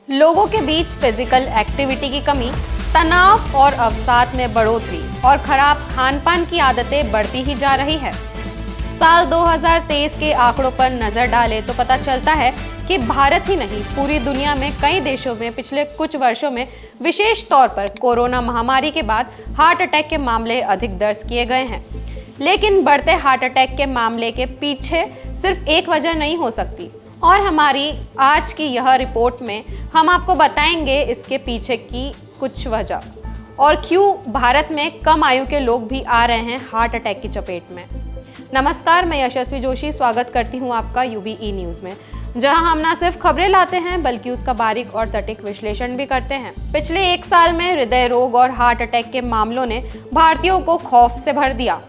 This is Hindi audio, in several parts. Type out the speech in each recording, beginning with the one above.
लोगों के बीच फिजिकल एक्टिविटी की कमी, तनाव और अवसाद में बढ़ोतरी और खराब खान-पान की आदतें बढ़ती ही जा रही है। साल 2023 के आंकड़ों पर नजर डालें तो पता चलता है कि भारत ही नहीं, पूरी दुनिया में कई देशों में पिछले कुछ वर्षों में विशेष तौर पर कोरोना महामारी के बाद हार्ट अटैक के मामले अधिक दर्ज किए गए हैं। लेकिन बढ़ते हार्ट अटैक के मामले के पीछे सिर्फ एक वजह नहीं हो सकती, और हमारी आज की यह रिपोर्ट में हम आपको बताएंगे इसके पीछे की कुछ वजह और क्यों भारत में कम आयु के लोग भी आ रहे हैं हार्ट अटैक की चपेट में। नमस्कार, मैं यशस्वी जोशी स्वागत करती हूं आपका यूबीई न्यूज़ में, जहां हम न सिर्फ खबरें लाते हैं बल्कि उसका बारीक और सटीक विश्लेषण भी करते हैं। पिछले एक साल में हृदय रोग और हार्ट अटैक के मामलों ने भारतीयों को खौफ से भर दिया।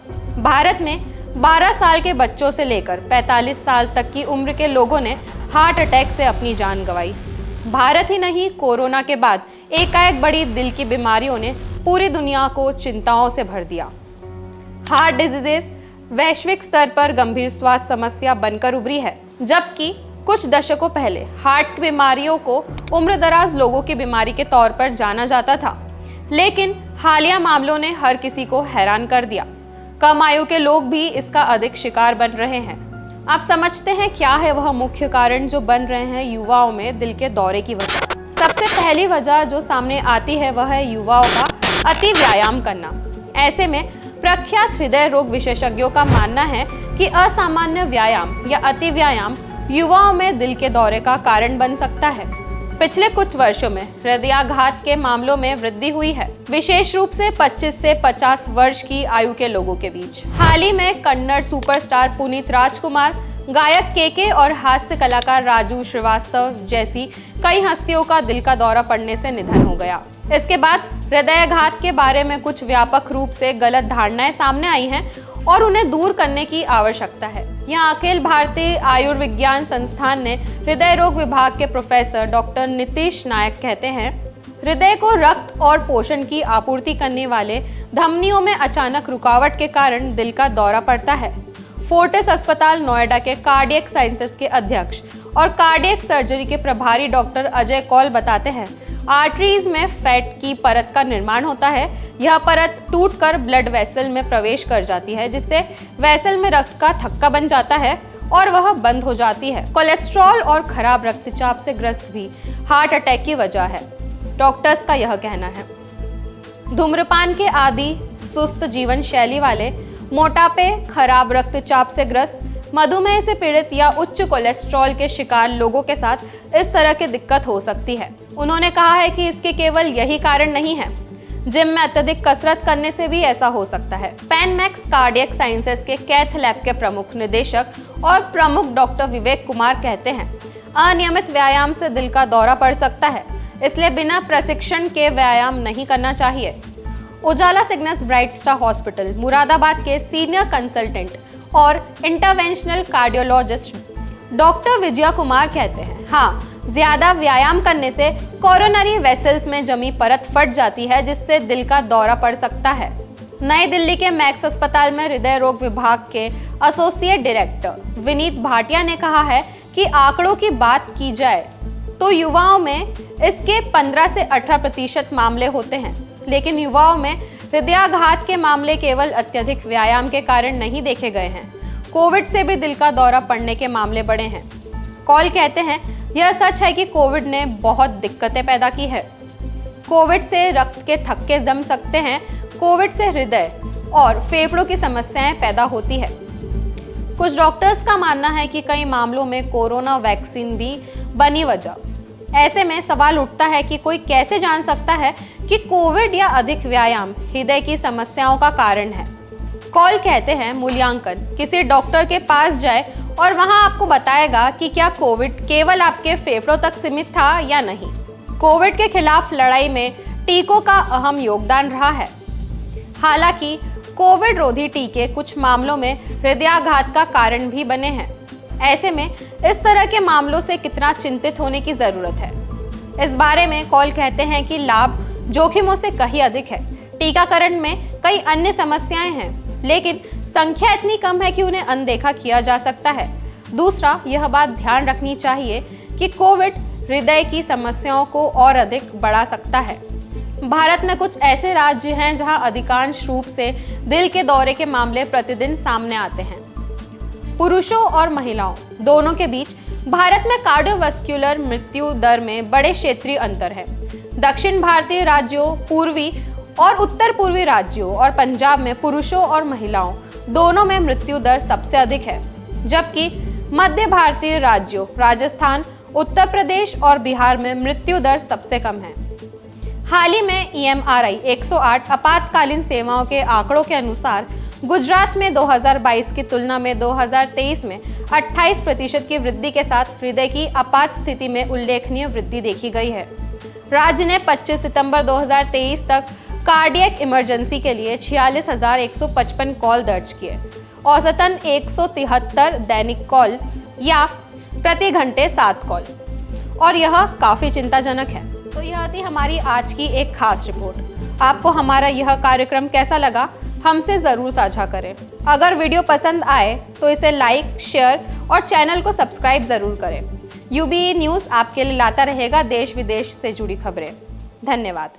भारत में 12 साल के बच्चों से लेकर 45 साल तक की उम्र के लोगों ने हार्ट अटैक से अपनी जान गंवाई। भारत ही नहीं, कोरोना के बाद एकाएक बड़ी दिल की बीमारियों ने पूरी दुनिया को चिंताओं से भर दिया। हार्ट डिजीजेस वैश्विक स्तर पर गंभीर स्वास्थ्य समस्या बनकर उभरी है, जबकि कुछ दशकों पहले हार्ट बीमारियों को उम्रदराज लोगों की बीमारी के तौर पर जाना जाता था। लेकिन हालिया मामलों ने हर किसी को हैरान कर दिया। कम आयु के लोग भी इसका अधिक शिकार बन रहे हैं। आप समझते हैं क्या है वह मुख्य कारण जो बन रहे हैं युवाओं में दिल के दौरे की वजह। सबसे पहली वजह जो सामने आती है वह है युवाओं का अति व्यायाम करना। ऐसे में प्रख्यात हृदय रोग विशेषज्ञों का मानना है कि असामान्य व्यायाम या अति व्यायाम युवाओं में दिल के दौरे का कारण बन सकता है। पिछले कुछ वर्षों में हृदयाघात के मामलों में वृद्धि हुई है, विशेष रूप से 25 से 50 वर्ष की आयु के लोगों के बीच। हाल ही में कन्नड़ सुपरस्टार पुनीत राजकुमार, गायक केके और हास्य कलाकार राजू श्रीवास्तव जैसी कई हस्तियों का दिल का दौरा पड़ने से निधन हो गया। इसके बाद हृदयाघात के बारे में कुछ व्यापक रूप से गलत धारणाएं सामने आई हैं और उन्हें दूर करने की आवश्यकता है। यहाँ अखिल भारतीय आयुर्विज्ञान संस्थान ने हृदय रोग विभाग के प्रोफेसर डॉक्टर नीतीश नायक कहते हैं, हृदय को रक्त और पोषण की आपूर्ति करने वाले धमनियों में अचानक रुकावट के कारण दिल का दौरा पड़ता है। फोर्टिस अस्पताल नोएडा के कार्डियक साइंसेज के अध्यक्ष और कार्डियक सर्जरी के प्रभारी डॉक्टर अजय कौल बताते हैं, आर्टरीज में फैट की परत का निर्माण होता है। यह परत टूटकर ब्लड वेसल में प्रवेश कर जाती है, जिससे वेसल में रक्त का थक्का बन जाता है और वह बंद हो जाती है। कोलेस्ट्रॉल और खराब रक्तचाप से ग्रस्त भी हार्ट अटैक की वजह है, डॉक्टर्स का यह कहना है। धूम्रपान के आदी, सुस्त जीवन शैली वाले, मोटापे, खराब रक्तचाप से ग्रस्त, मधुमेह से पीड़ित या उच्च कोलेस्ट्रॉल के शिकार लोगों के साथ इस तरह की दिक्कत हो सकती है। उन्होंने कहा है कि इसके केवल यही कारण नहीं है, जिम में अत्यधिक कसरत करने से भी ऐसा हो सकता है। पैनमैक्स कार्डियक साइंसेज के कैथ लैब के प्रमुख निदेशक और प्रमुख डॉक्टर विवेक कुमार कहते हैं, अनियमित व्यायाम से दिल का दौरा पड़ सकता है, इसलिए बिना प्रशिक्षण के व्यायाम नहीं करना चाहिए। Ujala Cygnus bright star hospital Moradabad के सीनियर कंसल्टेंट और interventional cardiologist doctor Vijaya Kumar कहते हैं, हाँ, ज्यादा व्यायाम करने से कोरोनरी वेसल्स में जमी परत फट जाती है, जिससे दिल का दौरा पड़ सकता है। नई दिल्ली के मैक्स अस्पताल में हृदय रोग विभाग के एसोसिएट डायरेक्टर विनीत भाटिया ने कहा है कि आंकड़ों की बात की जाए तो युवाओं में इसके 15 से 18% मामले होते हैं, लेकिन युवाओं में हृदयाघात के मामले केवल अत्यधिक व्यायाम के कारण नहीं देखे गए हैं। कोविड से भी दिल का दौरा पड़ने के मामले बढ़े हैं। कौल कहते हैं, यह सच है कि कोविड ने बहुत दिक्कतें पैदा की है। कोविड से रक्त के थक्के जम सकते हैं। कोविड से हृदय और फेफड़ों की समस्याएं पैदा होती है। कुछ डॉक्टर्स का मानना है कि कई मामलों में कोरोना वैक्सीन भी बनी वजह। ऐसे में सवाल उठता है कि कोई कैसे जान सकता है कि कोविड या अधिक व्यायाम हृदय की समस्याओं का कारण है। कौल कहते हैं, मूल्यांकन किसी डॉक्टर के पास जाए और वहां आपको बताएगा कि क्या कोविड केवल आपके फेफड़ों तक सीमित था या नहीं। कोविड के खिलाफ लड़ाई में टीकों का अहम योगदान रहा है। हालांकि कोविड रोधी टीके कुछ मामलों में हृदयाघात का कारण भी बने हैं। ऐसे में इस तरह के मामलों से कितना चिंतित होने की जरूरत है, इस बारे में कौल कहते हैं कि लाभ जोखिमों से कहीं अधिक है। टीकाकरण में कई अन्य समस्याएं हैं, लेकिन संख्या इतनी कम है कि उन्हें अनदेखा किया जा सकता है। दूसरा, यह बात ध्यान रखनी चाहिए कि कोविड हृदय की समस्याओं को और अधिक बढ़ा सकता है। भारत में कुछ ऐसे राज्य हैं जहां अधिकांश रूप से दिल के दौरे के मामले प्रतिदिन सामने आते हैं। पुरुषों और महिलाओं दोनों के बीच भारत में कार्डियोवैस्कुलर मृत्यु दर में बड़े क्षेत्रीय अंतर है। दक्षिण भारतीय राज्यों, पूर्वी और उत्तर पूर्वी राज्यों और पंजाब में पुरुषों और महिलाओं दोनों में मृत्यु दर सबसे अधिक है, जबकि मध्य भारतीय राज्यों राजस्थान, उत्तर प्रदेश और बिहार में मृत्यु दर सबसे कम है। हाल ही में EMRI 108 आपातकालीन सेवाओं के आंकड़ों के अनुसार गुजरात में 2022 की तुलना में 2023 में 28% की वृद्धि के साथ हृदय की आपात स्थिति में उल्लेखनीय वृद्धि देखी गई है। राज्य ने 25 सितंबर 2023 तक कार्डियक इमरजेंसी के लिए 46,155 कॉल दर्ज किए, औसतन 173 दैनिक कॉल या प्रति घंटे 7 कॉल, और यह काफी चिंताजनक है। तो यह थी हमारी आज की एक खास रिपोर्ट। आपको हमारा यह कार्यक्रम कैसा लगा, हमसे ज़रूर साझा करें। अगर वीडियो पसंद आए तो इसे लाइक, शेयर और चैनल को सब्सक्राइब ज़रूर करें। UBE न्यूज़ आपके लिए लाता रहेगा देश विदेश से जुड़ी खबरें। धन्यवाद।